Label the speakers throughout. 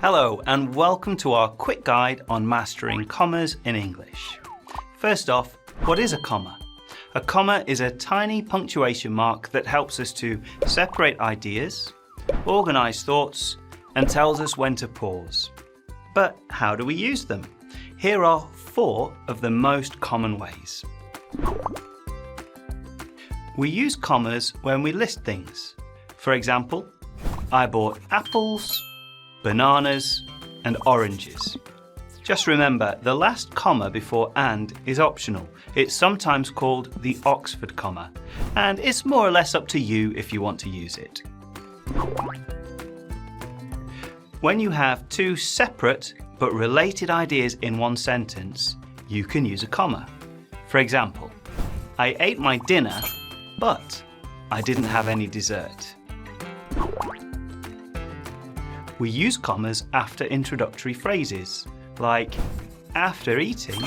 Speaker 1: Hello and welcome to our quick guide on mastering commas in English. First off, what is a comma? A comma is a tiny punctuation mark that helps us to separate ideas, organise thoughts, and tells us when to pause. But how do we use them? Here are 4 of the most common ways. We use commas when we list things. For example, I bought apples, bananas, and oranges. Just remember, the last comma before and is optional. It's sometimes called the Oxford comma, and it's more or less up to you if you want to use it. When you have 2 separate but related ideas in one sentence, you can use a comma. For example, I ate my dinner, but I didn't have any dessert. We use commas after introductory phrases, like, after eating,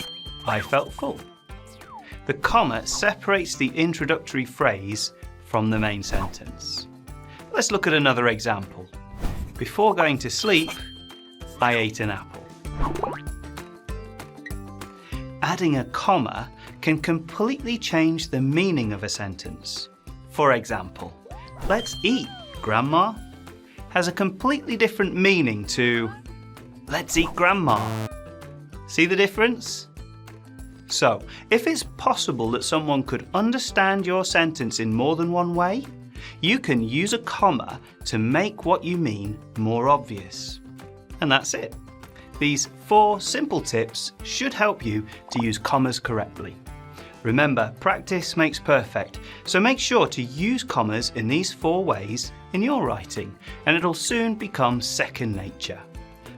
Speaker 1: I felt full. The comma separates the introductory phrase from the main sentence. Let's look at another example. Before going to sleep, I ate an apple. Adding a comma can completely change the meaning of a sentence. For example, let's eat, Grandma, has a completely different meaning to let's eat Grandma. See the difference? So, if it's possible that someone could understand your sentence in more than one way, you can use a comma to make what you mean more obvious. And that's it. These 4 simple tips should help you to use commas correctly. Remember, practice makes perfect, so make sure to use commas in these 4 ways in your writing, and it'll soon become second nature.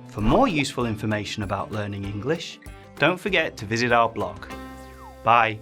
Speaker 1: For more useful information about learning English, don't forget to visit our blog. Bye.